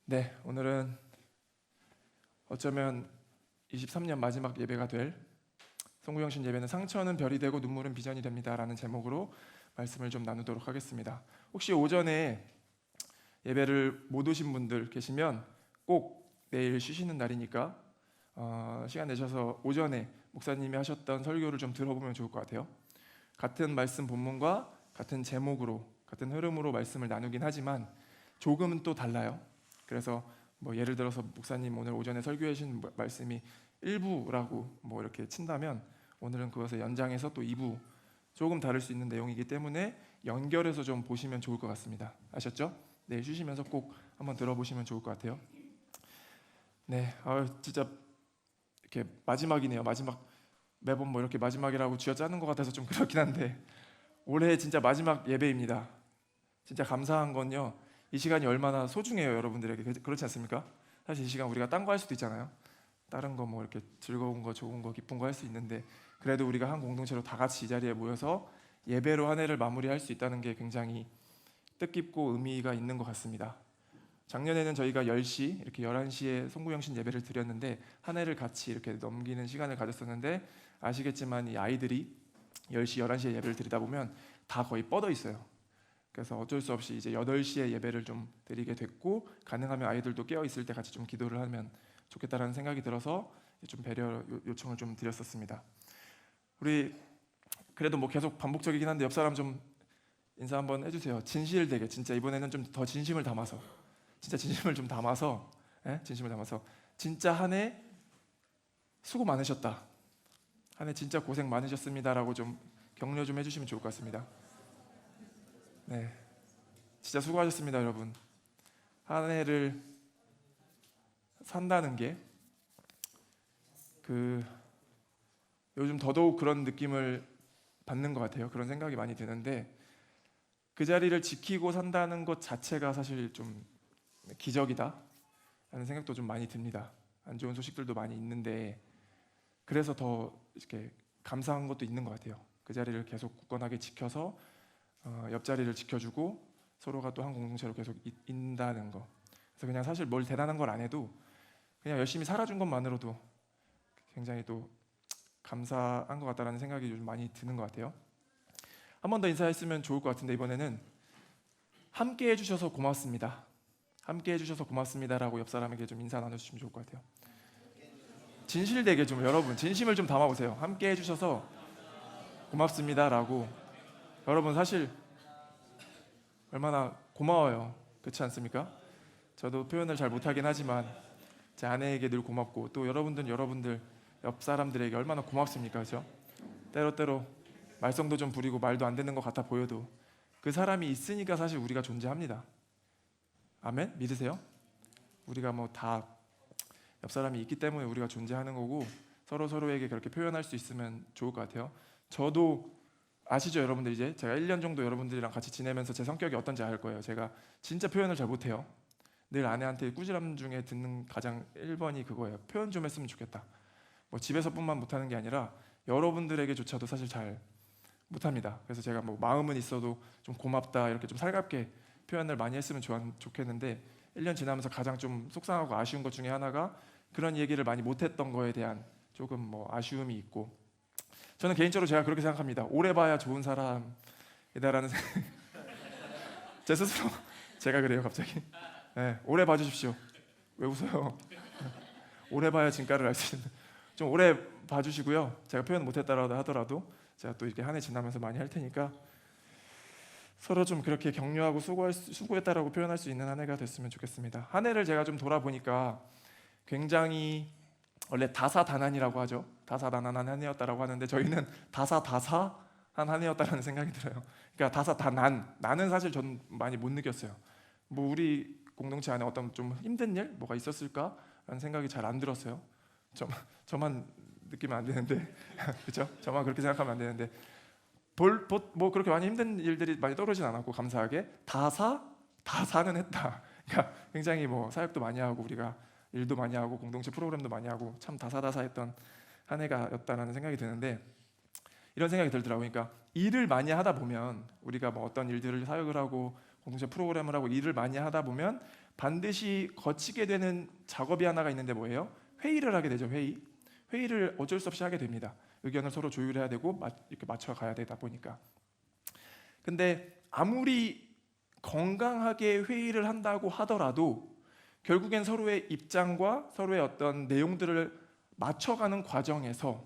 네, 오늘은 어쩌면 23년 마지막 예배가 될 송구영신 예배는 상처는 별이 되고 눈물은 비전이 됩니다 라는 제목으로 말씀을 좀 나누도록 하겠습니다. 혹시 오전에 예배를 못 오신 분들 계시면 꼭 내일 쉬시는 날이니까 시간 내셔서 오전에 목사님이 하셨던 설교를 좀 들어보면 좋을 것 같아요. 같은 말씀 본문과 같은 제목으로 같은 흐름으로 말씀을 나누긴 하지만 조금은 또 달라요. 그래서 예를 들어서 목사님 오늘 오전에 설교해 주신 말씀이 1부라고 이렇게 친다면 오늘은 그것을 연장해서 또 2부 조금 다를 수 있는 내용이기 때문에 연결해서 좀 보시면 좋을 것 같습니다. 아셨죠? 네, 쉬시면서 꼭 한번 들어보시면 좋을 것 같아요. 네, 진짜 이렇게 마지막이네요. 마지막 매번 이렇게 마지막이라고 쥐어짜는 것 같아서 좀 그렇긴 한데 올해 진짜 마지막 예배입니다. 진짜 감사한 건요, 이 시간이 얼마나 소중해요, 여러분들에게. 그렇지 않습니까? 사실 이 시간 우리가 딴 거 할 수도 있잖아요. 다른 거 이렇게 즐거운 거, 좋은 거, 기쁜 거 할 수 있는데 그래도 우리가 한 공동체로 다 같이 이 자리에 모여서 예배로 한 해를 마무리할 수 있다는 게 굉장히 뜻깊고 의미가 있는 것 같습니다. 작년에는 저희가 10시, 이렇게 11시에 송구영신 예배를 드렸는데 한 해를 같이 이렇게 넘기는 시간을 가졌었는데 아시겠지만 이 아이들이 10시, 11시에 예배를 드리다 보면 다 거의 뻗어 있어요. 그래서 어쩔 수 없이 이제 8시에 예배를 좀 드리게 됐고, 가능하면 아이들도 깨어 있을 때 같이 좀 기도를 하면 좋겠다라는 생각이 들어서 좀 배려 요청을 좀 드렸었습니다. 우리 그래도 계속 반복적이긴 한데 옆 사람 좀 인사 한번 해주세요. 진실되게, 진짜 이번에는 좀 더 진심을 담아서, 진짜 진심을 좀 담아서, 진심을 담아서 진짜 한 해 수고 많으셨다, 한 해 진짜 고생 많으셨습니다라고 좀 격려 좀 해주시면 좋을 것 같습니다. 네, 진짜 수고하셨습니다, 여러분. 한 해를 산다는 게 요즘 더더욱 그런 느낌을 받는 것 같아요. 그런 생각이 많이 드는데 그 자리를 지키고 산다는 것 자체가 사실 좀 기적이다 라는 생각도 좀 많이 듭니다. 안 좋은 소식들도 많이 있는데 그래서 더 이렇게 감사한 것도 있는 것 같아요. 그 자리를 계속 굳건하게 지켜서 옆자리를 지켜주고 서로가 또 한 공동체로 계속 있다는 거. 그래서 그냥 사실 뭘 대단한 걸 안 해도 그냥 열심히 살아준 것만으로도 굉장히 또 감사한 것 같다라는 생각이 요즘 많이 드는 것 같아요. 한 번 더 인사했으면 좋을 것 같은데 이번에는 함께 해주셔서 고맙습니다. 함께 해주셔서 고맙습니다라고 옆 사람에게 좀 인사 나눠주시면 좋을 것 같아요. 진실되게 좀 여러분 진심을 좀 담아보세요. 함께 해주셔서 고맙습니다라고. 여러분 사실 얼마나 고마워요. 그렇지 않습니까? 저도 표현을 잘 못하긴 하지만 제 아내에게 늘 고맙고 또 여러분들 옆 사람들에게 얼마나 고맙습니까? 그렇죠? 때로 말썽도 좀 부리고 말도 안 되는 것 같아 보여도 그 사람이 있으니까 사실 우리가 존재합니다. 아멘? 믿으세요? 우리가 다 옆 사람이 있기 때문에 우리가 존재하는 거고 서로에게 그렇게 표현할 수 있으면 좋을 것 같아요. 저도 아시죠, 여러분들? 이제 제가 1년 정도 여러분들이랑 같이 지내면서 제 성격이 어떤지 알 거예요. 제가 진짜 표현을 잘 못해요. 늘 아내한테 꾸지람 중에 듣는 가장 1번이 그거예요. 표현 좀 했으면 좋겠다. 집에서뿐만 못하는 게 아니라 여러분들에게조차도 사실 잘 못합니다. 그래서 제가 마음은 있어도 좀 고맙다 이렇게 좀 살갑게 표현을 많이 했으면 좋겠는데 1년 지나면서 가장 좀 속상하고 아쉬운 것 중에 하나가 그런 얘기를 많이 못했던 거에 대한 조금 아쉬움이 있고, 저는 개인적으로 제가 그렇게 생각합니다. 오래 봐야 좋은 사람이다라는 제 스스로 제가 그래요. 갑자기 네, 오래 봐주십시오. 왜 웃어요? 오래 봐야 진가를 알 수 있는, 좀 오래 봐주시고요. 제가 표현 못했다라도 하더라도 제가 또 이렇게 한 해 지나면서 많이 할 테니까 서로 좀 그렇게 격려하고 수고했다라고 표현할 수 있는 한 해가 됐으면 좋겠습니다. 한 해를 제가 좀 돌아보니까 굉장히, 원래 다사다난이라고 하죠. 다사다난한 한 해였다라고 하는데 저희는 다사다사한 한 해였다라는 생각이 들어요. 그러니까 다사다난, 나는 사실 전 많이 못 느꼈어요. 우리 공동체 안에 어떤 좀 힘든 일 뭐가 있었을까라는 생각이 잘 안 들었어요. 저만 느끼면 안 되는데 그렇죠? 저만 그렇게 생각하면 안 되는데 그렇게 많이 힘든 일들이 많이 떠오르진 않았고 감사하게 다사는 했다. 그러니까 굉장히 사역도 많이 하고 우리가 일도 많이 하고 공동체 프로그램도 많이 하고 참 다사다사했던 한 해가였다라는 생각이 드는데, 이런 생각이 들더라고요. 그러니까 일을 많이 하다 보면 우리가 어떤 일들을 사역을 하고 공동체 프로그램을 하고 일을 많이 하다 보면 반드시 거치게 되는 작업이 하나가 있는데 뭐예요? 회의를 하게 되죠. 회의를 어쩔 수 없이 하게 됩니다. 의견을 서로 조율해야 되고 이렇게 맞춰가야 되다 보니까. 근데 아무리 건강하게 회의를 한다고 하더라도 결국엔 서로의 입장과 서로의 어떤 내용들을 맞춰가는 과정에서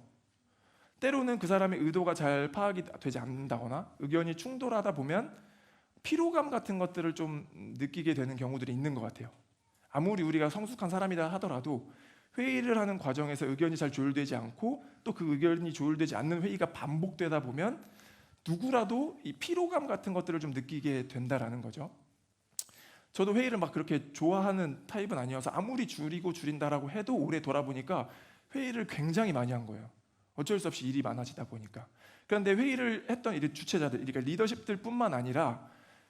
때로는 그 사람의 의도가 잘 파악이 되지 않는다거나 의견이 충돌하다 보면 피로감 같은 것들을 좀 느끼게 되는 경우들이 있는 것 같아요. 아무리 우리가 성숙한 사람이다 하더라도 회의를 하는 과정에서 의견이 잘 조율되지 않고 또 그 의견이 조율되지 않는 회의가 반복되다 보면 누구라도 이 피로감 같은 것들을 좀 느끼게 된다라는 거죠. 저도 회의를 막 그렇게 좋아하는 타입은 아니어서 아무리 줄인다라고 해도 올해 돌아보니까 회의를 굉장히 많이 한 거예요. 어쩔 수 없이 일이 많아지다 보니까. 그런데 회의를 했던 이 주체자들, 그러니까 리더십들뿐만 아니라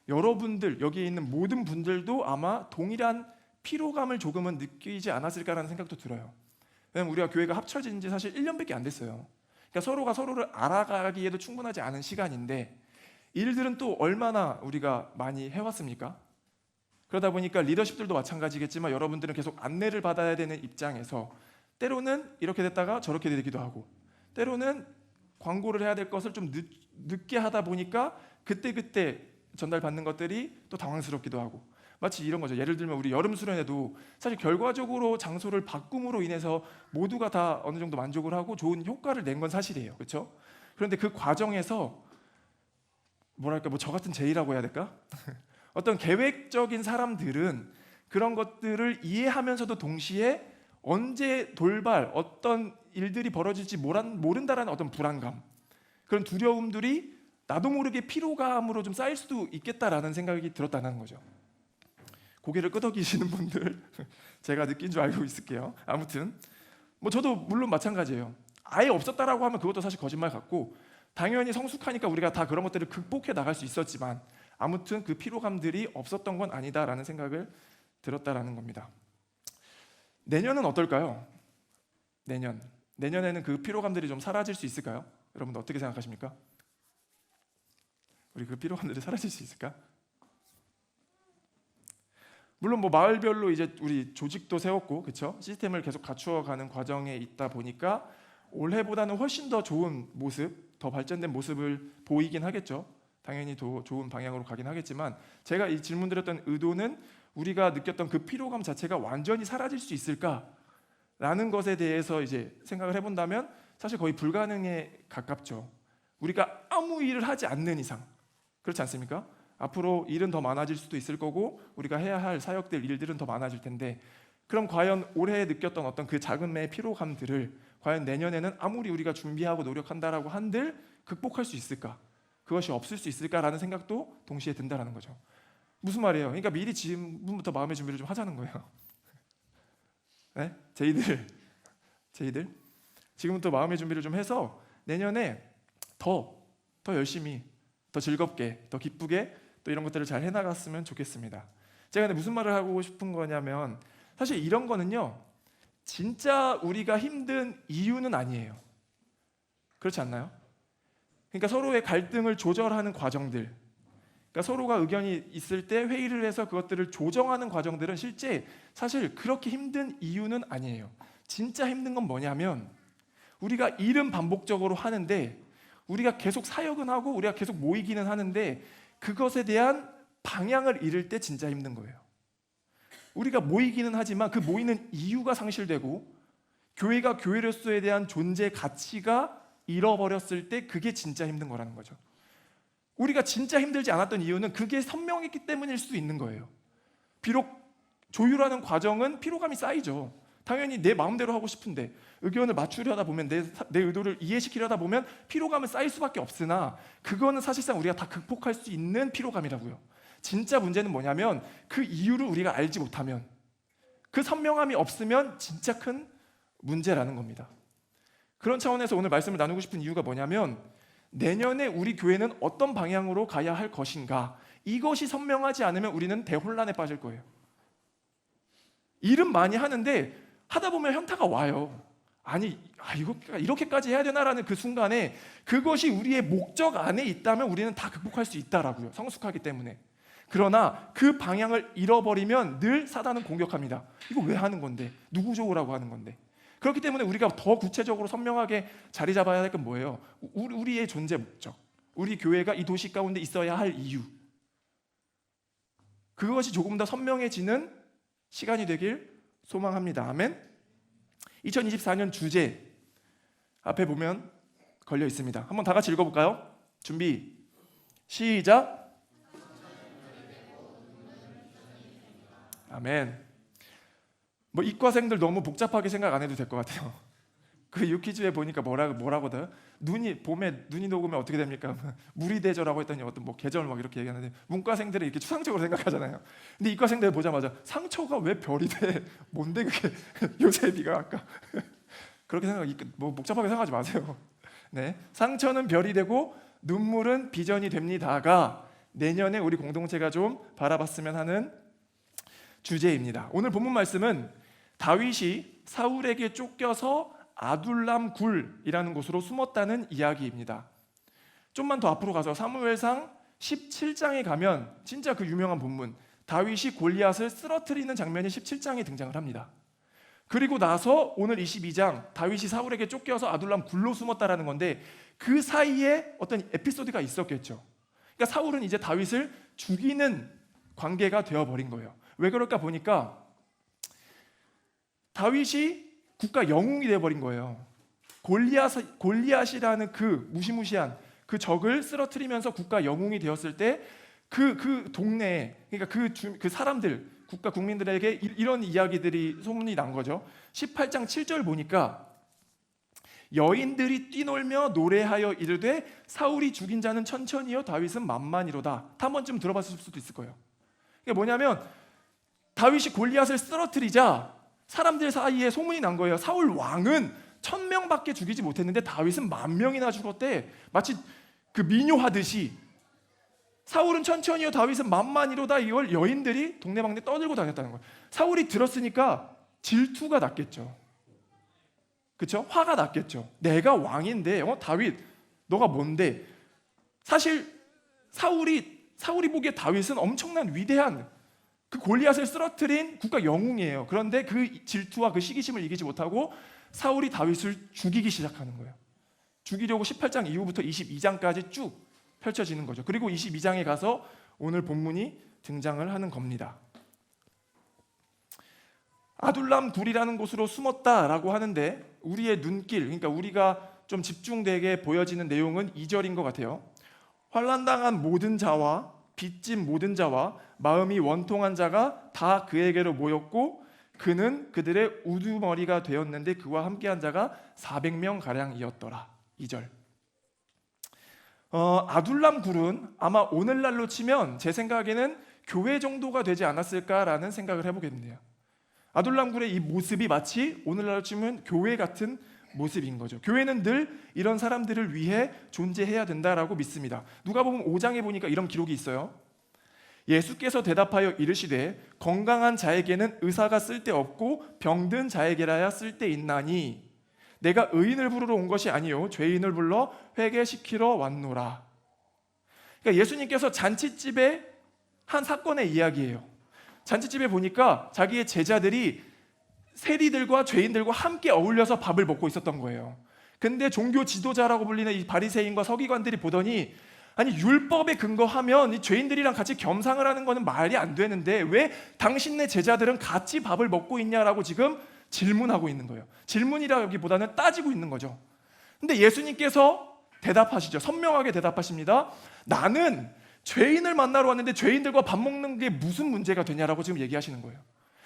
여러분들, 여기에 있는 모든 분들도 아마 동일한 피로감을 조금은 느끼지 않았을까라는 생각도 들어요. 왜냐면 우리가 교회가 합쳐진 지 사실 1년밖에 안 됐어요. 그러니까 서로가 서로를 알아가기에도 충분하지 않은 시간인데 일들은 또 얼마나 우리가 많이 해왔습니까? 그러다 보니까 리더십들도 마찬가지겠지만 여러분들은 계속 안내를 받아야 되는 입장에서 때로는 이렇게 됐다가 저렇게 되기도 하고 때로는 광고를 해야 될 것을 좀 늦게 하다 보니까 그때 전달받는 것들이 또 당황스럽기도 하고 마치 이런 거죠. 예를 들면 우리 여름 수련회도 사실 결과적으로 장소를 바꿈으로 인해서 모두가 다 어느 정도 만족을 하고 좋은 효과를 낸 건 사실이에요. 그렇죠? 그런데 그 과정에서 뭐랄까 저 같은 제의라고 해야 될까? 어떤 계획적인 사람들은 그런 것들을 이해하면서도 동시에 언제 돌발 어떤 일들이 벌어질지 모른다라는 어떤 불안감, 그런 두려움들이 나도 모르게 피로감으로 좀 쌓일 수도 있겠다라는 생각이 들었다는 거죠. 고개를 끄덕이시는 분들 제가 느낀 줄 알고 있을게요. 아무튼 저도 물론 마찬가지예요. 아예 없었다라고 하면 그것도 사실 거짓말 같고 당연히 성숙하니까 우리가 다 그런 것들을 극복해 나갈 수 있었지만 아무튼 그 피로감들이 없었던 건 아니다라는 생각을 들었다라는 겁니다. 내년은 어떨까요? 내년에는 그 피로감들이 좀 사라질 수 있을까요? 여러분들 어떻게 생각하십니까? 우리 그 피로감들이 사라질 수 있을까? 물론 마을별로 이제 우리 조직도 세웠고, 그렇죠? 시스템을 계속 갖추어가는 과정에 있다 보니까 올해보다는 훨씬 더 좋은 모습, 더 발전된 모습을 보이긴 하겠죠. 당연히 더 좋은 방향으로 가긴 하겠지만 제가 이 질문 드렸던 의도는 우리가 느꼈던 그 피로감 자체가 완전히 사라질 수 있을까라는 것에 대해서 이제 생각을 해본다면 사실 거의 불가능에 가깝죠. 우리가 아무 일을 하지 않는 이상 그렇지 않습니까? 앞으로 일은 더 많아질 수도 있을 거고 우리가 해야 할 사역들, 일들은 더 많아질 텐데 그럼 과연 올해 느꼈던 어떤 그 작은 피로감들을 과연 내년에는 아무리 우리가 준비하고 노력한다라고 한들 극복할 수 있을까? 그것이 없을 수 있을까라는 생각도 동시에 든다라는 거죠. 무슨 말이에요? 그러니까 미리 지금부터 마음의 준비를 좀 하자는 거예요. 네? 제이들 지금부터 마음의 준비를 좀 해서 내년에 더 열심히, 더 즐겁게, 더 기쁘게 또 이런 것들을 잘 해나갔으면 좋겠습니다. 제가 근데 무슨 말을 하고 싶은 거냐면 사실 이런 거는요 진짜 우리가 힘든 이유는 아니에요. 그렇지 않나요? 그러니까 서로의 갈등을 조절하는 과정들, 그러니까 서로가 의견이 있을 때 회의를 해서 그것들을 조정하는 과정들은 실제 사실 그렇게 힘든 이유는 아니에요. 진짜 힘든 건 뭐냐면 우리가 일은 반복적으로 하는데 우리가 계속 사역은 하고 우리가 계속 모이기는 하는데 그것에 대한 방향을 잃을 때 진짜 힘든 거예요. 우리가 모이기는 하지만 그 모이는 이유가 상실되고 교회가 교회로서에 대한 존재 가치가 잃어버렸을 때 그게 진짜 힘든 거라는 거죠. 우리가 진짜 힘들지 않았던 이유는 그게 선명했기 때문일 수도 있는 거예요. 비록 조율하는 과정은 피로감이 쌓이죠. 당연히 내 마음대로 하고 싶은데 의견을 맞추려다 보면 내 의도를 이해시키려다 보면 피로감은 쌓일 수밖에 없으나 그거는 사실상 우리가 다 극복할 수 있는 피로감이라고요. 진짜 문제는 뭐냐면 그 이유를 우리가 알지 못하면 그 선명함이 없으면 진짜 큰 문제라는 겁니다. 그런 차원에서 오늘 말씀을 나누고 싶은 이유가 뭐냐면 내년에 우리 교회는 어떤 방향으로 가야 할 것인가 이것이 선명하지 않으면 우리는 대혼란에 빠질 거예요. 일은 많이 하는데 하다 보면 현타가 와요. 이거 이렇게까지 해야 되나라는 그 순간에 그것이 우리의 목적 안에 있다면 우리는 다 극복할 수 있다라고요. 성숙하기 때문에. 그러나 그 방향을 잃어버리면 늘 사단은 공격합니다. 이거 왜 하는 건데? 누구 좋으라고 하는 건데? 그렇기 때문에 우리가 더 구체적으로 선명하게 자리 잡아야 할 건 뭐예요? 우리의 존재 목적, 우리 교회가 이 도시 가운데 있어야 할 이유, 그것이 조금 더 선명해지는 시간이 되길 소망합니다. 아멘. 2024년 주제 앞에 보면 걸려 있습니다. 한번 다 같이 읽어볼까요? 준비 시작. 아멘. 뭐 이과생들 너무 복잡하게 생각 안 해도 될 것 같아요. 그 유퀴즈에 보니까 뭐라거든? 봄에 눈이 녹으면 어떻게 됩니까? 물이 되죠라고 했더니 어떤 뭐 계절 막 이렇게 얘기하는데, 문과생들은 이렇게 추상적으로 생각하잖아요. 근데 이과생들 보자마자 상처가 왜 별이 돼? 뭔데 그게? 요셉이가 아까 그렇게 뭐 복잡하게 생각하지 마세요. 네, 상처는 별이 되고 눈물은 비전이 됩니다가 내년에 우리 공동체가 좀 바라봤으면 하는 주제입니다. 오늘 본문 말씀은 다윗이 사울에게 쫓겨서 아둘람 굴이라는 곳으로 숨었다는 이야기입니다. 좀만 더 앞으로 가서 사무엘상 17장에 가면 진짜 그 유명한 본문, 다윗이 골리앗을 쓰러뜨리는 장면이 17장에 등장을 합니다. 그리고 나서 오늘 22장, 다윗이 사울에게 쫓겨서 아둘람 굴로 숨었다라는 건데, 그 사이에 어떤 에피소드가 있었겠죠. 그러니까 사울은 이제 다윗을 죽이는 관계가 되어버린 거예요. 왜 그럴까 보니까 다윗이 국가 영웅이 되어버린 거예요. 골리앗이라는 그 무시무시한 그 적을 쓰러뜨리면서 국가 영웅이 되었을 때 그 동네에, 그러니까 그 사람들, 국가 국민들에게 이런 이야기들이 소문이 난 거죠. 18장 7절 보니까 여인들이 뛰놀며 노래하여 이르되 사울이 죽인 자는 천천히요 다윗은 만만이로다. 한 번쯤 들어봤을 수도 있을 거예요. 이게 뭐냐면 다윗이 골리앗을 쓰러뜨리자 사람들 사이에 소문이 난 거예요. 사울 왕은 1000명밖에 죽이지 못했는데 다윗은 10,000명이나 죽었대. 마치 그 민요하듯이 사울은 천천히요 다윗은 만만이로다. 이걸 여인들이 동네방네 떠들고 다녔다는 거예요. 사울이 들었으니까 질투가 났겠죠. 그렇죠? 화가 났겠죠. 내가 왕인데 다윗 너가 뭔데? 사실 사울이 보기에 다윗은 엄청난 위대한 그 골리앗을 쓰러뜨린 국가 영웅이에요. 그런데 그 질투와 그 시기심을 이기지 못하고 사울이 다윗을 죽이기 시작하는 거예요. 죽이려고 18장 이후부터 22장까지 쭉 펼쳐지는 거죠. 그리고 22장에 가서 오늘 본문이 등장을 하는 겁니다. 아둘람 굴이라는 곳으로 숨었다라고 하는데, 우리의 눈길, 그러니까 우리가 좀 집중되게 보여지는 내용은 2절인 것 같아요. 환난당한 모든 자와 빚진 모든 자와 마음이 원통한 자가 다 그에게로 모였고 그는 그들의 우두머리가 되었는데 그와 함께한 자가 400명 가량이었더라. 2절. 아둘람 굴은 아마 오늘날로 치면 제 생각에는 교회 정도가 되지 않았을까라는 생각을 해보겠네요. 아둘람 굴의 이 모습이 마치 오늘날로 치면 교회 같은 모습인 거죠. 교회는 늘 이런 사람들을 위해 존재해야 된다라고 믿습니다. 누가복음 5장에 보니까 이런 기록이 있어요. 예수께서 대답하여 이르시되 건강한 자에게는 의사가 쓸데없고 병든 자에게라야 쓸데있나니 내가 의인을 부르러 온 것이 아니요 죄인을 불러 회개시키러 왔노라. 그러니까 예수님께서 잔치집의 한 사건의 이야기예요. 잔치집에 보니까 자기의 제자들이 세리들과 죄인들과 함께 어울려서 밥을 먹고 있었던 거예요. 근데 종교 지도자라고 불리는 이 바리새인과 서기관들이 보더니, 아니 율법에 근거하면 이 죄인들이랑 같이 겸상을 하는 거는 말이 안 되는데 왜 당신네 제자들은 같이 밥을 먹고 있냐라고 지금 질문하고 있는 거예요. 질문이라기보다는 따지고 있는 거죠. 근데 예수님께서 대답하시죠. 선명하게 대답하십니다. 나는 죄인을 만나러 왔는데 죄인들과 밥 먹는 게 무슨 문제가 되냐라고 지금 얘기하시는 거예요.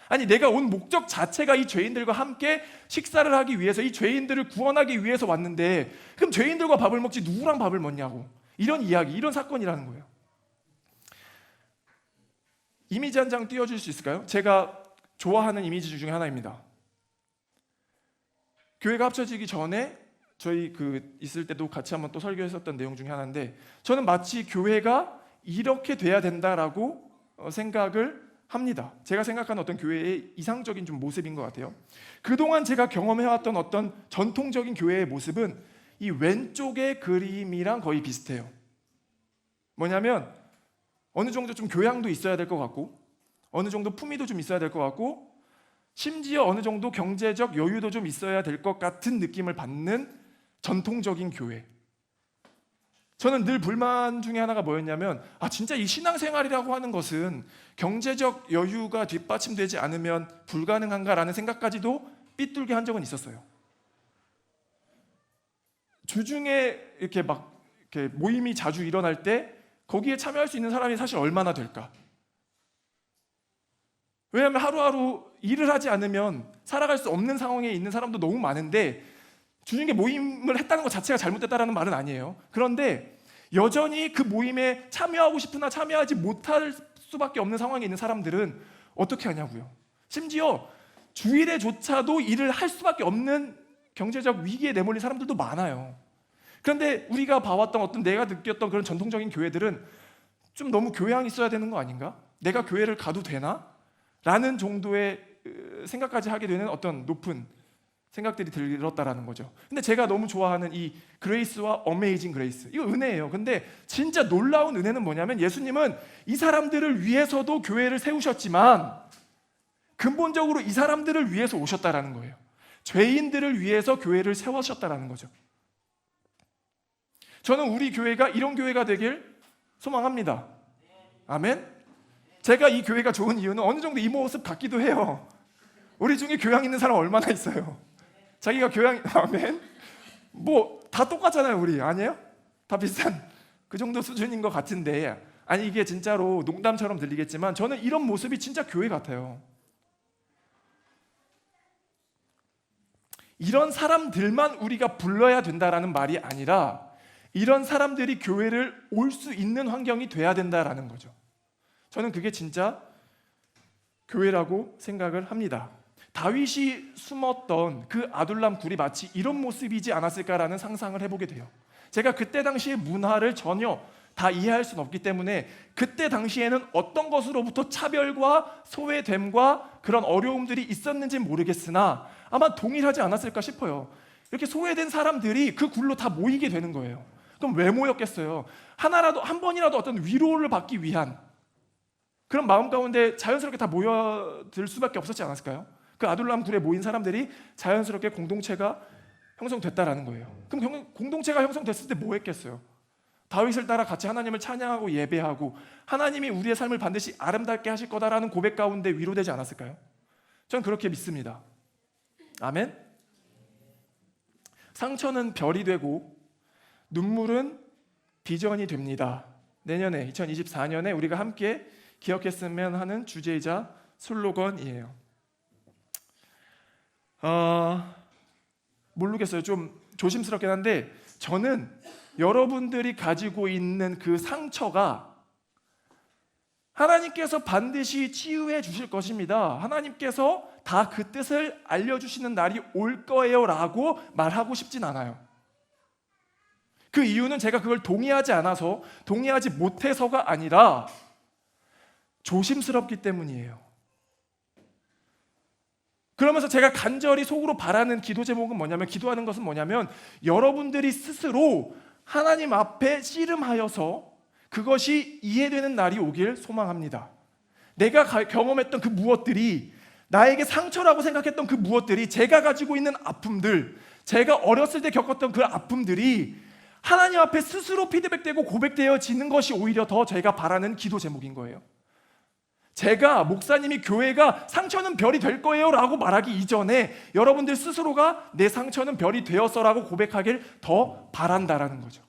아니 내가 온 목적 자체가 이 죄인들과 함께 식사를 하기 위해서, 이 죄인들을 구원하기 위해서 왔는데 그럼 죄인들과 밥을 먹지 누구랑 밥을 먹냐고, 이런 이야기, 이런 사건이라는 거예요. 이미지 한 장 띄워줄 수 있을까요? 제가 좋아하는 이미지 중에 하나입니다. 교회가 합쳐지기 전에 저희 있을 때도 같이 한번 또 설교했었던 내용 중에 하나인데, 저는 마치 교회가 이렇게 돼야 된다라고 생각을 합니다. 제가 생각하는 어떤 교회의 이상적인 좀 모습인 것 같아요. 그동안 제가 경험해왔던 어떤 전통적인 교회의 모습은 이 왼쪽의 그림이랑 거의 비슷해요. 뭐냐면 어느 정도 좀 교양도 있어야 될 것 같고, 어느 정도 품위도 좀 있어야 될 것 같고, 심지어 어느 정도 경제적 여유도 좀 있어야 될 것 같은 느낌을 받는 전통적인 교회. 저는 늘 불만 중에 하나가 뭐였냐면, 진짜 이 신앙생활이라고 하는 것은 경제적 여유가 뒷받침되지 않으면 불가능한가라는 생각까지도 삐뚤게 한 적은 있었어요. 주중에 이렇게 모임이 자주 일어날 때 거기에 참여할 수 있는 사람이 사실 얼마나 될까? 왜냐하면 하루하루 일을 하지 않으면 살아갈 수 없는 상황에 있는 사람도 너무 많은데, 주중에 모임을 했다는 것 자체가 잘못됐다는 말은 아니에요. 그런데 여전히 그 모임에 참여하고 싶으나 참여하지 못할 수밖에 없는 상황에 있는 사람들은 어떻게 하냐고요. 심지어 주일에조차도 일을 할 수밖에 없는 경제적 위기에 내몰린 사람들도 많아요. 그런데 우리가 봐왔던 내가 느꼈던 그런 전통적인 교회들은 좀 너무 교양이 있어야 되는 거 아닌가? 내가 교회를 가도 되나? 라는 정도의 생각까지 하게 되는 어떤 높은 생각들이 들었다라는 거죠. 근데 제가 너무 좋아하는 이 그레이스와 어메이징 그레이스, 이거 은혜예요. 근데 진짜 놀라운 은혜는 뭐냐면, 예수님은 이 사람들을 위해서도 교회를 세우셨지만 근본적으로 이 사람들을 위해서 오셨다라는 거예요. 죄인들을 위해서 교회를 세우셨다라는 거죠. 저는 우리 교회가 이런 교회가 되길 소망합니다. 아멘. 제가 이 교회가 좋은 이유는 어느 정도 이 모습 같기도 해요. 우리 중에 교양 있는 사람 얼마나 있어요? 자기가 아멘. 다 똑같잖아요, 우리. 아니에요? 다 비슷한 그 정도 수준인 것 같은데, 이게 진짜로 농담처럼 들리겠지만 저는 이런 모습이 진짜 교회 같아요. 이런 사람들만 우리가 불러야 된다라는 말이 아니라, 이런 사람들이 교회를 올 수 있는 환경이 돼야 된다라는 거죠. 저는 그게 진짜 교회라고 생각을 합니다. 다윗이 숨었던 그 아둘람 굴이 마치 이런 모습이지 않았을까라는 상상을 해보게 돼요. 제가 그때 당시의 문화를 전혀 다 이해할 수는 없기 때문에 그때 당시에는 어떤 것으로부터 차별과 소외됨과 그런 어려움들이 있었는지 모르겠으나 아마 동일하지 않았을까 싶어요. 이렇게 소외된 사람들이 그 굴로 다 모이게 되는 거예요. 그럼 왜 모였겠어요? 한 번이라도 어떤 위로를 받기 위한 그런 마음 가운데 자연스럽게 다 모여들 수밖에 없었지 않았을까요? 그 아둘람 굴에 모인 사람들이 자연스럽게 공동체가 형성됐다라는 거예요. 그럼 공동체가 형성됐을 때 뭐 했겠어요? 다윗을 따라 같이 하나님을 찬양하고 예배하고 하나님이 우리의 삶을 반드시 아름답게 하실 거다라는 고백 가운데 위로되지 않았을까요? 전 그렇게 믿습니다. 아멘. 상처는 별이 되고 눈물은 비전이 됩니다. 내년에 2024년에 우리가 함께 기억했으면 하는 주제이자 슬로건이에요. 모르겠어요. 좀 조심스럽긴 한데 저는 여러분들이 가지고 있는 그 상처가 하나님께서 반드시 치유해 주실 것입니다. 하나님께서 다 그 뜻을 알려주시는 날이 올 거예요 라고 말하고 싶진 않아요. 그 이유는 제가 그걸 동의하지 못해서가 아니라 조심스럽기 때문이에요. 그러면서 제가 간절히 속으로 바라는 기도 제목은 기도하는 것은 뭐냐면 여러분들이 스스로 하나님 앞에 씨름하여서 그것이 이해되는 날이 오길 소망합니다. 내가 경험했던 그 무엇들이, 나에게 상처라고 생각했던 그 무엇들이, 제가 가지고 있는 아픔들, 제가 어렸을 때 겪었던 그 아픔들이 하나님 앞에 스스로 피드백되고 고백되어지는 것이 오히려 더 제가 바라는 기도 제목인 거예요. 제가, 목사님이, 교회가 상처는 별이 될 거예요 라고 말하기 이전에 여러분들 스스로가 내 상처는 별이 되었어 라고 고백하길 더 바란다라는 거죠.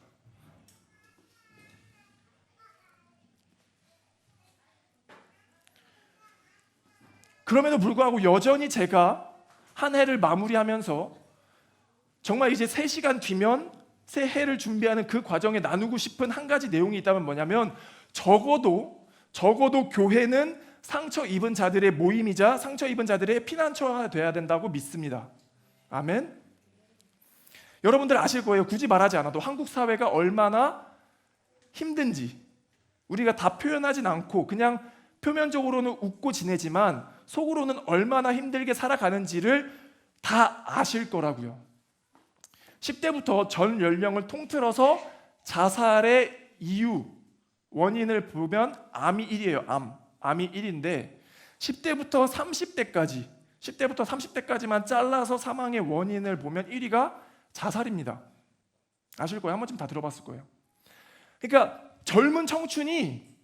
그럼에도 불구하고 여전히 제가 한 해를 마무리하면서 정말 이제 3시간 뒤면 새 해를 준비하는 그 과정에 나누고 싶은 한 가지 내용이 있다면 뭐냐면 적어도 교회는 상처 입은 자들의 모임이자 상처 입은 자들의 피난처가 돼야 된다고 믿습니다. 아멘. 여러분들 아실 거예요. 굳이 말하지 않아도 한국 사회가 얼마나 힘든지 우리가 다 표현하진 않고 그냥 표면적으로는 웃고 지내지만 속으로는 얼마나 힘들게 살아가는지를 다 아실 거라고요. 10대부터 전 연령을 통틀어서 자살의 이유 원인을 보면 암이 1이에요. 암이 1인데 10대부터 30대까지만 잘라서 사망의 원인을 보면 1위가 자살입니다. 아실 거예요. 한 번쯤 다 들어봤을 거예요. 그러니까 젊은 청춘이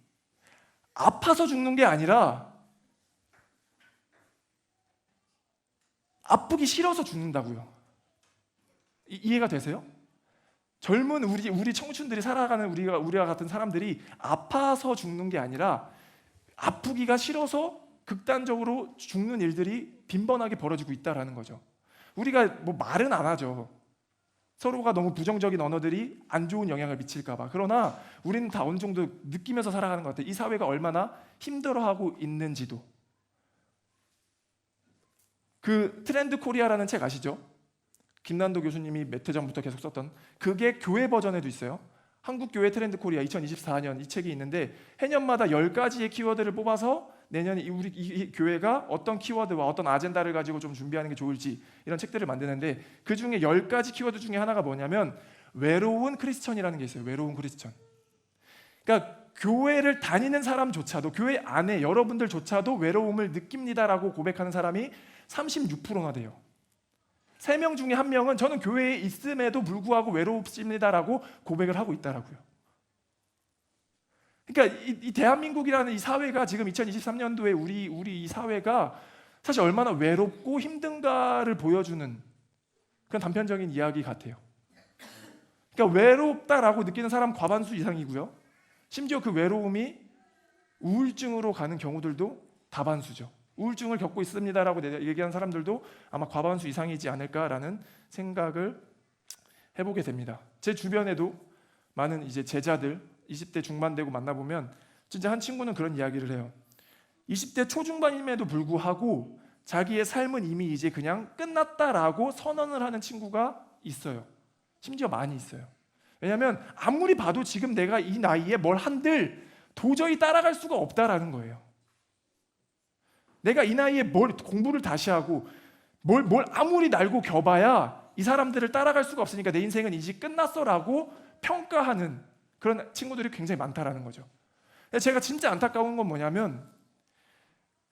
아파서 죽는 게 아니라 아프기 싫어서 죽는다고요. 이해가 되세요? 젊은 우리 청춘들이 살아가는 우리와 같은 사람들이 아파서 죽는 게 아니라 아프기가 싫어서 극단적으로 죽는 일들이 빈번하게 벌어지고 있다라는 거죠. 우리가 뭐 말은 안 하죠. 서로가 너무 부정적인 언어들이 안 좋은 영향을 미칠까 봐. 그러나 우리는 다 어느 정도 느끼면서 살아가는 것 같아요. 이 사회가 얼마나 힘들어하고 있는지도. 그 트렌드 코리아라는 책 아시죠? 김난도 교수님이 몇 해 전부터 계속 썼던, 그게 교회 버전에도 있어요. 한국교회 트렌드 코리아 2024년 이 책이 있는데 해년마다 10가지의 키워드를 뽑아서 내년에 우리 이 교회가 어떤 키워드와 어떤 아젠다를 가지고 좀 준비하는 게 좋을지 이런 책들을 만드는데, 그 중에 10가지 키워드 중에 하나가 뭐냐면 외로운 크리스천이라는 게 있어요. 외로운 크리스천. 그러니까 교회를 다니는 사람조차도, 교회 안에 여러분들조차도 외로움을 느낍니다라고 고백하는 사람이 36%나 돼요. 3명 중에 1명은 저는 교회에 있음에도 불구하고 외롭습니다라고 고백을 하고 있다라고요. 그러니까 이 대한민국이라는 이 사회가 지금 2023년도에 우리 이 사회가 사실 얼마나 외롭고 힘든가를 보여주는 그런 단편적인 이야기 같아요. 그러니까 외롭다라고 느끼는 사람 과반수 이상이고요. 심지어 그 외로움이 우울증으로 가는 경우들도 다반수죠. 우울증을 겪고 있습니다라고 얘기하는 사람들도 아마 과반수 이상이지 않을까라는 생각을 해보게 됩니다. 제 주변에도 많은 이제 제자들 20대 중반 되고 만나보면 진짜 한 친구는 그런 이야기를 해요. 20대 초중반임에도 불구하고 자기의 삶은 이미 이제 그냥 끝났다라고 선언을 하는 친구가 있어요. 심지어 많이 있어요. 왜냐하면 아무리 봐도 지금 내가 이 나이에 뭘 한들 도저히 따라갈 수가 없다라는 거예요. 내가 이 나이에 뭘 공부를 다시 하고 뭘 아무리 날고 겨봐야 이 사람들을 따라갈 수가 없으니까 내 인생은 이제 끝났어라고 평가하는 그런 친구들이 굉장히 많다라는 거죠. 제가 진짜 안타까운 건 뭐냐면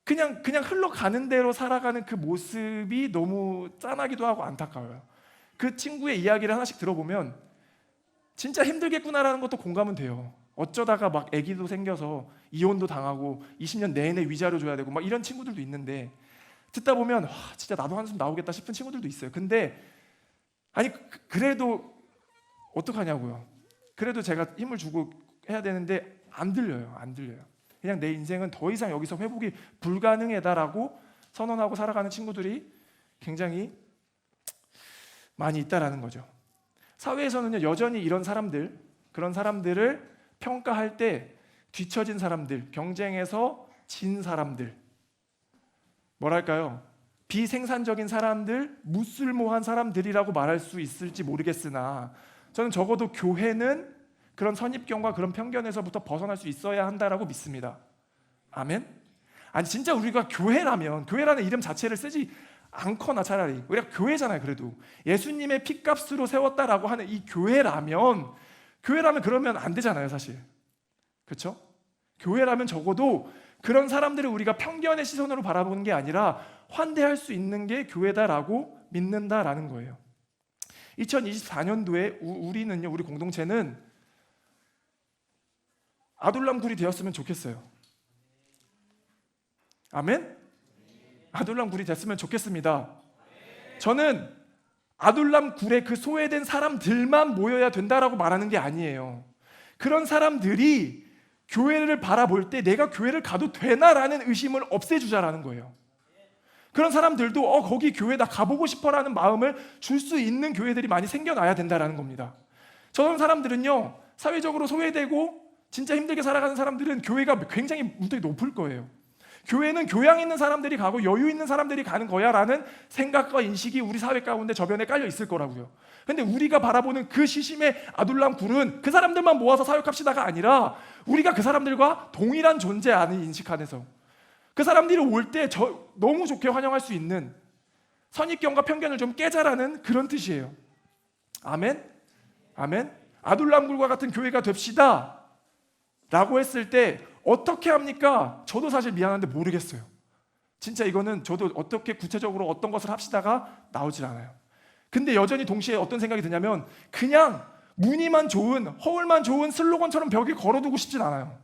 그냥 흘러가는 대로 살아가는 그 모습이 너무 짠하기도 하고 안타까워요. 그 친구의 이야기를 하나씩 들어보면 진짜 힘들겠구나라는 것도 공감은 돼요. 어쩌다가 막 아기도 생겨서 이혼도 당하고 20년 내내 위자료 줘야 되고 막 이런 친구들도 있는데, 듣다 보면 와, 진짜 나도 한숨 나오겠다 싶은 친구들도 있어요. 근데 아니 그래도 어떡하냐고요. 그래도 제가 힘을 주고 해야 되는데 안 들려요. 그냥 내 인생은 더 이상 여기서 회복이 불가능하다라고 선언하고 살아가는 친구들이 굉장히 많이 있다라는 거죠. 사회에서는요, 여전히 이런 사람들, 그런 사람들을 평가할 때 뒤처진 사람들, 경쟁에서 진 사람들, 뭐랄까요? 비생산적인 사람들, 무쓸모한 사람들이라고 말할 수 있을지 모르겠으나 저는 적어도 교회는 그런 선입견과 그런 편견에서부터 벗어날 수 있어야 한다라고 믿습니다. 아멘? 아니 진짜 우리가 교회라는 이름 자체를 쓰지 않거나 차라리 우리가 교회잖아요. 그래도 예수님의 피값으로 세웠다라고 하는 이 교회라면 그러면 안 되잖아요, 사실. 그렇죠? 교회라면 적어도 그런 사람들을 우리가 편견의 시선으로 바라보는 게 아니라 환대할 수 있는 게 교회다라고 믿는다라는 거예요. 2024년도에 우리 공동체는 아둘람 굴이 되었으면 좋겠어요. 아멘? 아둘람 굴이 됐으면 좋겠습니다. 저는 아둘람 굴에 그 소외된 사람들만 모여야 된다라고 말하는 게 아니에요. 그런 사람들이 교회를 바라볼 때 내가 교회를 가도 되나라는 의심을 없애주자라는 거예요. 그런 사람들도 거기 교회 나 가보고 싶어라는 마음을 줄 수 있는 교회들이 많이 생겨나야 된다라는 겁니다. 저런 사람들은요, 사회적으로 소외되고 진짜 힘들게 살아가는 사람들은 교회가 굉장히 문턱이 높을 거예요. 교회는 교양 있는 사람들이 가고 여유 있는 사람들이 가는 거야 라는 생각과 인식이 우리 사회 가운데 저변에 깔려 있을 거라고요. 근데 우리가 바라보는 그 시심의 아둘람 굴은 그 사람들만 모아서 사역합시다가 아니라 우리가 그 사람들과 동일한 존재 아닌 인식 안에서 그 사람들이 올 때 너무 좋게 환영할 수 있는 선입견과 편견을 좀 깨자라는 그런 뜻이에요. 아멘? 아멘? 아둘람 굴과 같은 교회가 됩시다. 라고 했을 때 어떻게 합니까? 저도 사실 미안한데 모르겠어요. 진짜 이거는 저도 어떻게 구체적으로 어떤 것을 합시다가 나오질 않아요. 근데 여전히 동시에 어떤 생각이 드냐면 그냥 무늬만 좋은, 허울만 좋은 슬로건처럼 벽에 걸어두고 싶진 않아요.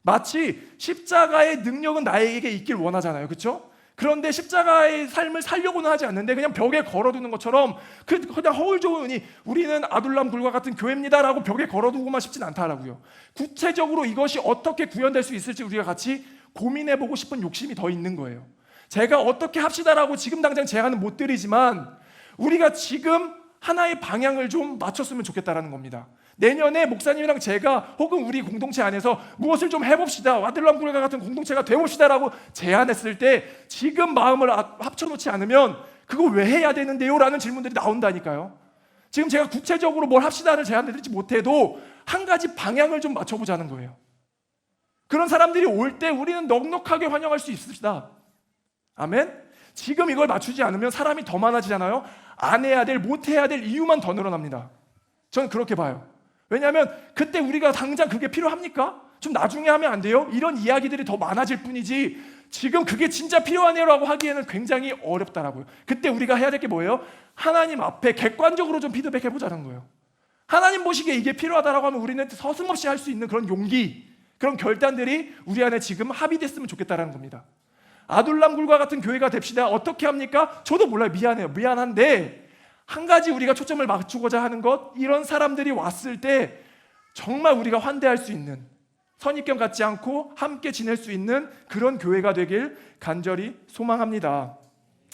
마치 십자가의 능력은 나에게 있길 원하잖아요. 그렇죠? 그런데 십자가의 삶을 살려고는 하지 않는데 그냥 벽에 걸어두는 것처럼 그냥 허울 좋으니 우리는 아둘람 굴과 같은 교회입니다라고 벽에 걸어두고만 싶진 않다라고요. 구체적으로 이것이 어떻게 구현될 수 있을지 우리가 같이 고민해보고 싶은 욕심이 더 있는 거예요. 제가 어떻게 합시다라고 지금 당장 제안은 못 드리지만 우리가 지금 하나의 방향을 좀 맞췄으면 좋겠다라는 겁니다. 내년에 목사님이랑 제가 혹은 우리 공동체 안에서 무엇을 좀 해봅시다, 아둘람 굴과 같은 공동체가 되봅시다라고 제안했을 때 지금 마음을 합쳐놓지 않으면 그거 왜 해야 되는데요? 라는 질문들이 나온다니까요. 지금 제가 구체적으로 뭘 합시다를 제안드리지 못해도 한 가지 방향을 좀 맞춰보자는 거예요. 그런 사람들이 올 때 우리는 넉넉하게 환영할 수 있습니다. 아멘? 지금 이걸 맞추지 않으면 사람이 더 많아지잖아요. 안 해야 될, 못 해야 될 이유만 더 늘어납니다. 저는 그렇게 봐요. 왜냐하면 그때 우리가 당장 그게 필요합니까? 좀 나중에 하면 안 돼요? 이런 이야기들이 더 많아질 뿐이지 지금 그게 진짜 필요하네요 라고 하기에는 굉장히 어렵다라고요. 그때 우리가 해야 될 게 뭐예요? 하나님 앞에 객관적으로 좀 피드백해보자는 거예요. 하나님 보시기에 이게 필요하다라고 하면 우리는 서슴없이 할 수 있는 그런 용기, 그런 결단들이 우리 안에 지금 합의됐으면 좋겠다라는 겁니다. 아둘람 굴과 같은 교회가 됩시다. 어떻게 합니까? 저도 몰라요. 미안해요. 미안한데 한 가지 우리가 초점을 맞추고자 하는 것, 이런 사람들이 왔을 때 정말 우리가 환대할 수 있는, 선입견 갖지 않고 함께 지낼 수 있는 그런 교회가 되길 간절히 소망합니다.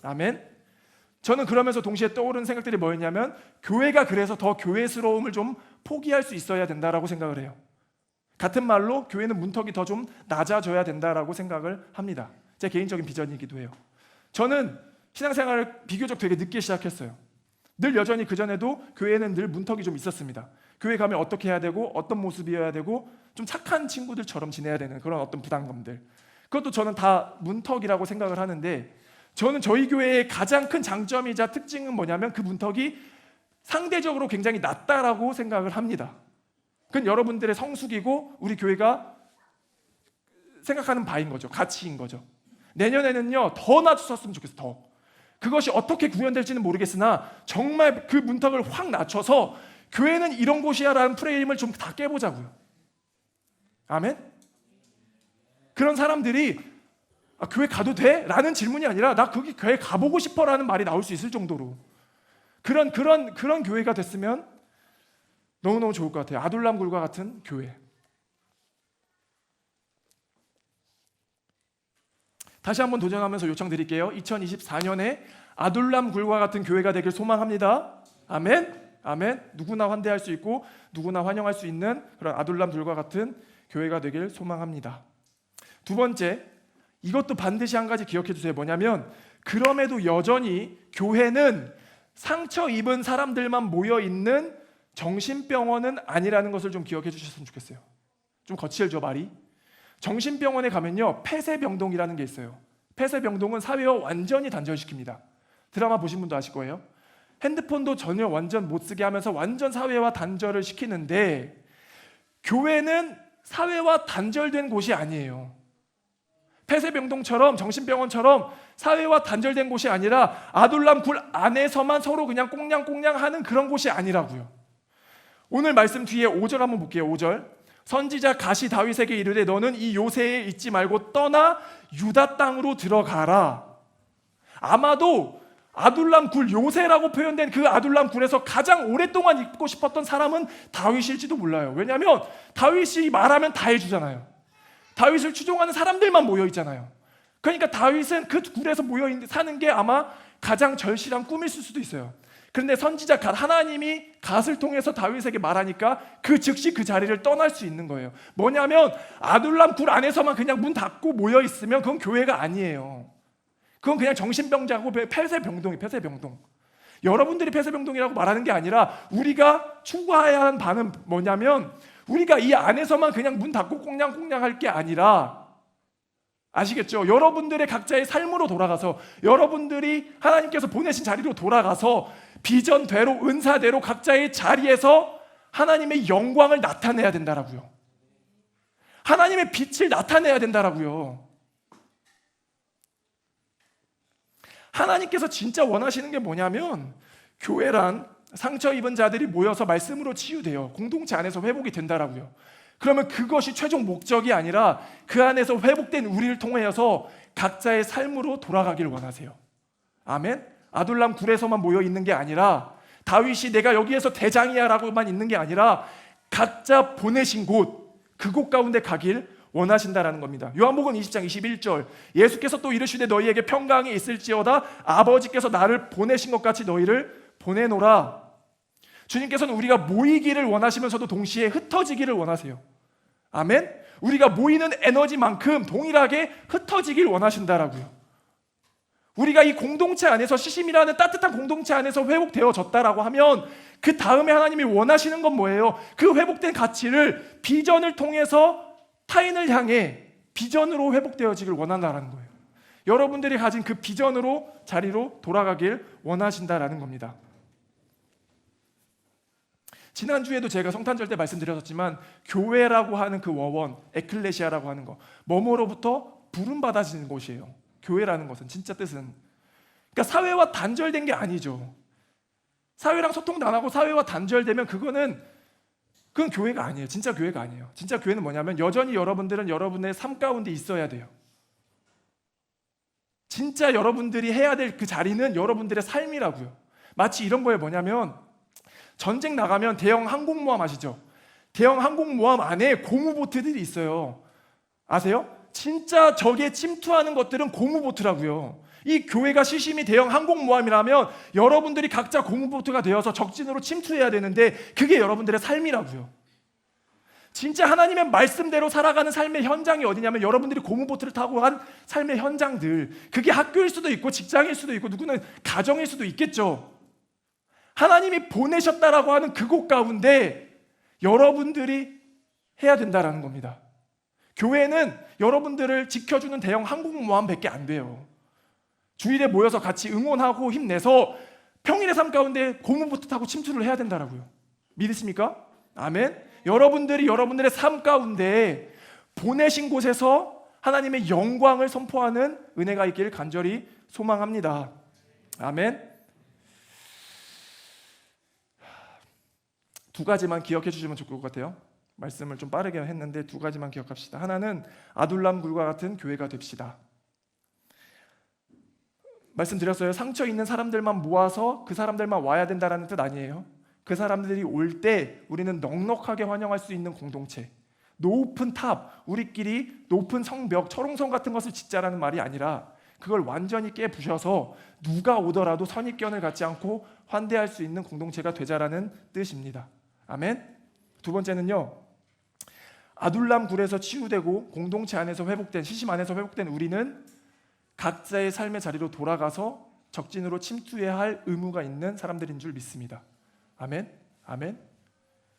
아멘. 저는 그러면서 동시에 떠오르는 생각들이 뭐였냐면 교회가 그래서 더 교회스러움을 좀 포기할 수 있어야 된다라고 생각을 해요. 같은 말로 교회는 문턱이 더 좀 낮아져야 된다라고 생각을 합니다. 제 개인적인 비전이기도 해요. 저는 신앙생활을 비교적 되게 늦게 시작했어요. 늘 여전히 그전에도 교회는 늘 문턱이 좀 있었습니다. 교회 가면 어떻게 해야 되고 어떤 모습이어야 되고 좀 착한 친구들처럼 지내야 되는 그런 어떤 부담감들, 그것도 저는 다 문턱이라고 생각을 하는데 저는 저희 교회의 가장 큰 장점이자 특징은 뭐냐면 그 문턱이 상대적으로 굉장히 낮다라고 생각을 합니다. 그건 여러분들의 성숙이고 우리 교회가 생각하는 바인 거죠. 가치인 거죠. 내년에는요 더 낮췄으면 좋겠어요. 더. 그것이 어떻게 구현될지는 모르겠으나 정말 그 문턱을 확 낮춰서 교회는 이런 곳이야 라는 프레임을 좀 다 깨보자고요. 아멘? 그런 사람들이 교회 가도 돼? 라는 질문이 아니라 나 거기 교회 가보고 싶어 라는 말이 나올 수 있을 정도로 그런 교회가 됐으면 너무너무 좋을 것 같아요. 아둘람 굴과 같은 교회. 다시 한번 도전하면서 요청드릴게요. 2024년에 아둘람 굴과 같은 교회가 되길 소망합니다. 아멘. 아멘. 누구나 환대할 수 있고 누구나 환영할 수 있는 그런 아둘람 굴과 같은 교회가 되길 소망합니다. 두 번째, 이것도 반드시 한 가지 기억해 주세요. 뭐냐면 그럼에도 여전히 교회는 상처 입은 사람들만 모여 있는 정신병원은 아니라는 것을 좀 기억해 주셨으면 좋겠어요. 좀 거칠죠 말이. 정신병원에 가면요 폐쇄병동이라는 게 있어요. 폐쇄병동은 사회와 완전히 단절시킵니다. 드라마 보신 분도 아실 거예요. 핸드폰도 전혀 완전 못 쓰게 하면서 완전 사회와 단절을 시키는데 교회는 사회와 단절된 곳이 아니에요. 폐쇄병동처럼 정신병원처럼 사회와 단절된 곳이 아니라 아둘람 굴 안에서만 서로 그냥 꽁냥꽁냥 하는 그런 곳이 아니라고요. 오늘 말씀 뒤에 5절 한번 볼게요. 5절. 선지자 가시 다윗에게 이르되 너는 이 요새에 있지 말고 떠나 유다 땅으로 들어가라. 아마도 아둘람 굴, 요새라고 표현된 그 아둘람 굴에서 가장 오랫동안 있고 싶었던 사람은 다윗일지도 몰라요. 왜냐하면 다윗이 말하면 다 해주잖아요. 다윗을 추종하는 사람들만 모여 있잖아요. 그러니까 다윗은 그 굴에서 모여 사는 게 아마 가장 절실한 꿈일 수도 있어요. 그런데 선지자 갓, 하나님이 갓을 통해서 다윗에게 말하니까 그 즉시 그 자리를 떠날 수 있는 거예요. 뭐냐면 아둘람 굴 안에서만 그냥 문 닫고 모여 있으면 그건 교회가 아니에요. 그건 그냥 정신병자고 폐쇄병동이 폐쇄병동. 여러분들이 폐쇄병동이라고 말하는 게 아니라 우리가 추구해야 하는 바는 뭐냐면 우리가 이 안에서만 그냥 문 닫고 꽁냥꽁냥 할 게 아니라, 아시겠죠? 여러분들의 각자의 삶으로 돌아가서 여러분들이 하나님께서 보내신 자리로 돌아가서 비전대로 은사대로 각자의 자리에서 하나님의 영광을 나타내야 된다라고요. 하나님의 빛을 나타내야 된다라고요. 하나님께서 진짜 원하시는 게 뭐냐면 교회란 상처 입은 자들이 모여서 말씀으로 치유되어 공동체 안에서 회복이 된다라고요. 그러면 그것이 최종 목적이 아니라 그 안에서 회복된 우리를 통하여서 각자의 삶으로 돌아가기를 원하세요. 아멘? 아둘람 굴에서만 모여 있는 게 아니라 다윗이 내가 여기에서 대장이야 라고만 있는 게 아니라 각자 보내신 곳, 그곳 가운데 가길 원하신다라는 겁니다. 요한복음 20장 21절 예수께서 또 이르시되 너희에게 평강이 있을지어다 아버지께서 나를 보내신 것 같이 너희를 보내노라. 주님께서는 우리가 모이기를 원하시면서도 동시에 흩어지기를 원하세요. 아멘? 우리가 모이는 에너지만큼 동일하게 흩어지길 원하신다라고요. 우리가 이 공동체 안에서 시심이라는 따뜻한 공동체 안에서 회복되어졌다라고 하면 그 다음에 하나님이 원하시는 건 뭐예요? 그 회복된 가치를 비전을 통해서 타인을 향해 비전으로 회복되어지길 원한다라는 거예요. 여러분들이 가진 그 비전으로 자리로 돌아가길 원하신다라는 겁니다. 지난주에도 제가 성탄절 때 말씀드렸지만 교회라고 하는 그 워원, 에클레시아라고 하는 거 뭐뭐로부터 부름받아지는 곳이에요. 교회라는 것은 진짜 뜻은 그러니까 사회와 단절된 게 아니죠. 사회랑 소통도 안 하고 사회와 단절되면 그건 교회가 아니에요. 진짜 교회가 아니에요. 진짜 교회는 뭐냐면 여전히 여러분들은 여러분의 삶 가운데 있어야 돼요. 진짜 여러분들이 해야 될 그 자리는 여러분들의 삶이라고요. 마치 이런 거에 뭐냐면 전쟁 나가면 대형 항공모함 아시죠? 대형 항공모함 안에 고무보트들이 있어요. 아세요? 진짜 적에 침투하는 것들은 고무보트라고요. 이 교회가 시심이 대형 항공모함이라면 여러분들이 각자 고무보트가 되어서 적진으로 침투해야 되는데 그게 여러분들의 삶이라고요. 진짜 하나님의 말씀대로 살아가는 삶의 현장이 어디냐면 여러분들이 고무보트를 타고 한 삶의 현장들, 그게 학교일 수도 있고 직장일 수도 있고 누구는 가정일 수도 있겠죠. 하나님이 보내셨다라고 하는 그곳 가운데 여러분들이 해야 된다라는 겁니다. 교회는 여러분들을 지켜주는 대형 항공모함밖에 안 돼요. 주일에 모여서 같이 응원하고 힘내서 평일의 삶 가운데 고무보트 타고 침투를 해야 된다라고요. 믿으십니까? 아멘. 여러분들이 여러분들의 삶 가운데 보내신 곳에서 하나님의 영광을 선포하는 은혜가 있기를 간절히 소망합니다. 아멘. 두 가지만 기억해 주시면 좋을 것 같아요. 말씀을 좀 빠르게 했는데 두 가지만 기억합시다. 하나는 아둘람 굴과 같은 교회가 됩시다. 말씀드렸어요. 상처 있는 사람들만 모아서 그 사람들만 와야 된다는 뜻 아니에요. 그 사람들이 올 때 우리는 넉넉하게 환영할 수 있는 공동체, 높은 탑, 우리끼리 높은 성벽, 철옹성 같은 것을 짓자라는 말이 아니라 그걸 완전히 깨부셔서 누가 오더라도 선입견을 갖지 않고 환대할 수 있는 공동체가 되자라는 뜻입니다. 아멘. 두 번째는요, 아둘람 굴에서 치유되고 공동체 안에서 회복된, 시심 안에서 회복된 우리는 각자의 삶의 자리로 돌아가서 적진으로 침투해야 할 의무가 있는 사람들인 줄 믿습니다. 아멘. 아멘.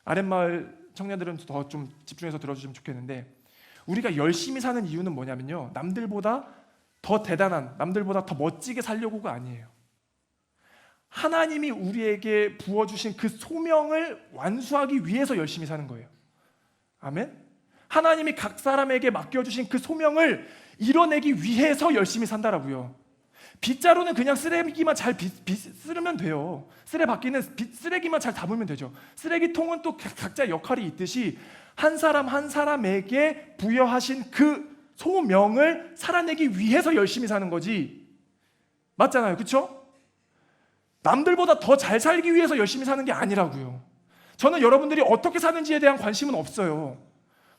아랫마을 청년들은 더 좀 집중해서 들어주시면 좋겠는데, 우리가 열심히 사는 이유는 뭐냐면요, 남들보다 더 대단한, 남들보다 더 멋지게 살려고가 아니에요. 하나님이 우리에게 부어주신 그 소명을 완수하기 위해서 열심히 사는 거예요. 아멘. 하나님이 각 사람에게 맡겨주신 그 소명을 이뤄내기 위해서 열심히 산다라고요. 빗자루는 그냥 쓰레기만 잘 쓰면 돼요. 쓰레기만 잘 담으면 되죠. 쓰레기통은 또 각자 역할이 있듯이 한 사람 한 사람에게 부여하신 그 소명을 살아내기 위해서 열심히 사는 거지. 맞잖아요, 그렇죠? 남들보다 더 잘 살기 위해서 열심히 사는 게 아니라고요. 저는 여러분들이 어떻게 사는지에 대한 관심은 없어요.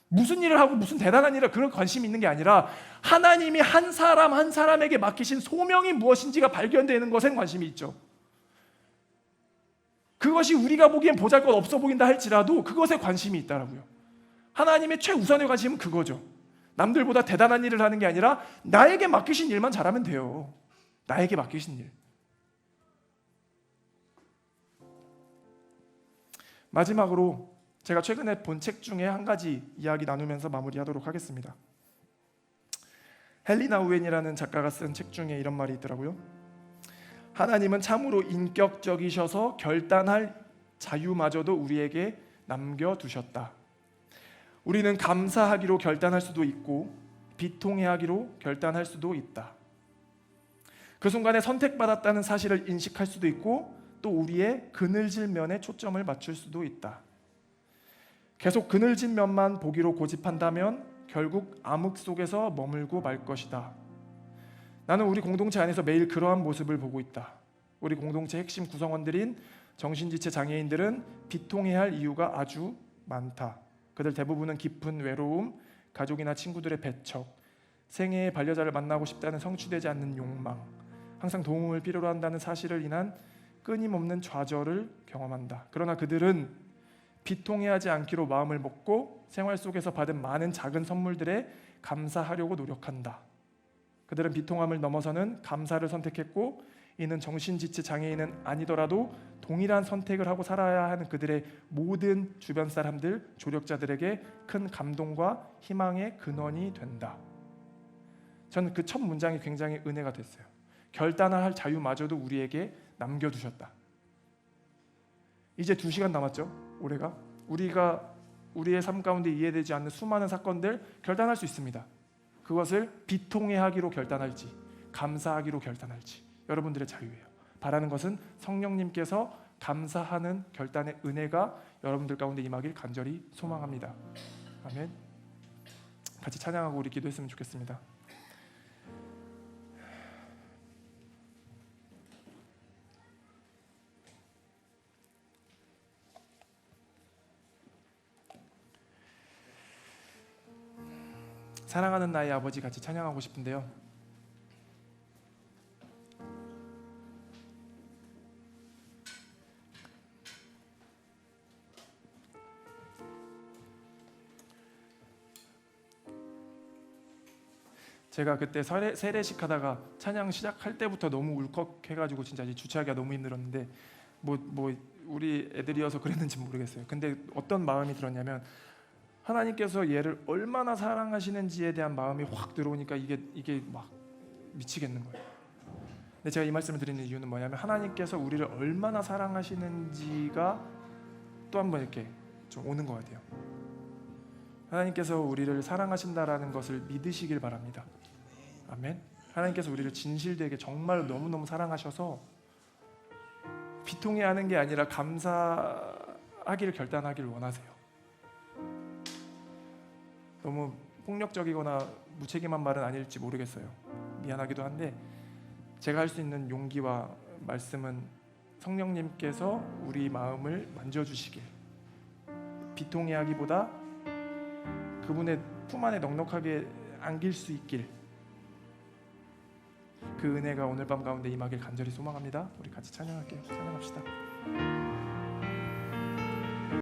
무슨 일을 하고 무슨 대단한 일을 그런 관심이 있는 게 아니라 하나님이 한 사람 한 사람에게 맡기신 소명이 무엇인지가 발견되는 것엔 관심이 있죠. 그것이 우리가 보기엔 보잘것없어 보인다 할지라도 그것에 관심이 있다라고요. 하나님의 최우선의 관심은 그거죠. 남들보다 대단한 일을 하는 게 아니라 나에게 맡기신 일만 잘하면 돼요. 나에게 맡기신 일. 마지막으로 제가 최근에 본 책 중에 한 가지 이야기 나누면서 마무리하도록 하겠습니다. 헨리 나우엔이라는 작가가 쓴 책 중에 이런 말이 있더라고요. 하나님은 참으로 인격적이셔서 결단할 자유마저도 우리에게 남겨두셨다. 우리는 감사하기로 결단할 수도 있고 비통해하기로 결단할 수도 있다. 그 순간에 선택받았다는 사실을 인식할 수도 있고 또 우리의 그늘진 면에 초점을 맞출 수도 있다. 계속 그늘진 면만 보기로 고집한다면 결국 암흑 속에서 머물고 말 것이다. 나는 우리 공동체 안에서 매일 그러한 모습을 보고 있다. 우리 공동체 핵심 구성원들인 정신지체 장애인들은 비통해야 할 이유가 아주 많다. 그들 대부분은 깊은 외로움, 가족이나 친구들의 배척, 생애의 반려자를 만나고 싶다는 성취되지 않는 욕망, 항상 도움을 필요로 한다는 사실을 인한 끊임없는 좌절을 경험한다. 그러나 그들은 비통해하지 않기로 마음을 먹고 생활 속에서 받은 많은 작은 선물들에 감사하려고 노력한다. 그들은 비통함을 넘어서는 감사를 선택했고 이는 정신지체 장애인은 아니더라도 동일한 선택을 하고 살아야 하는 그들의 모든 주변 사람들, 조력자들에게 큰 감동과 희망의 근원이 된다. 저는 그 첫 문장이 굉장히 은혜가 됐어요. 결단할 자유마저도 우리에게 남겨두셨다. 이제 2시간 남았죠. 올해가 우리가 우리의 삶 가운데 이해되지 않는 수많은 사건들 결단할 수 있습니다. 그것을 비통해하기로 결단할지 감사하기로 결단할지 여러분들의 자유예요. 바라는 것은 성령님께서 감사하는 결단의 은혜가 여러분들 가운데 임하길 간절히 소망합니다. 아멘. 같이 찬양하고 우리 기도했으면 좋겠습니다. 사랑하는 나의 아버지 같이 찬양하고 싶은데요. 제가 그때 세례식 하다가 찬양 시작할 때부터 너무 울컥해가지고 진짜 주체하기가 너무 힘들었는데 뭐 우리 애들이어서 그랬는지 모르겠어요. 근데 어떤 마음이 들었냐면 하나님께서 얘를 얼마나 사랑하시는지에 대한 마음이 확 들어오니까 이게 막 미치겠는 거예요. 근데 제가 이 말씀을 드리는 이유는 뭐냐면 하나님께서 우리를 얼마나 사랑하시는지가 또 한 번 이렇게 좀 오는 것 같아요. 하나님께서 우리를 사랑하신다라는 것을 믿으시길 바랍니다. 아멘. 하나님께서 우리를 진실되게 정말 너무너무 사랑하셔서 비통해하는 게 아니라 감사하기를 결단하기를 원하세요. 너무 폭력적이거나 무책임한 말은 아닐지 모르겠어요. 미안하기도 한데 제가 할 수 있는 용기와 말씀은 성령님께서 우리 마음을 만져주시길, 비통해하기보다 그분의 품 안에 넉넉하게 안길 수 있길, 그 은혜가 오늘 밤 가운데 임하길 간절히 소망합니다. 우리 같이 찬양할게요. 찬양합시다.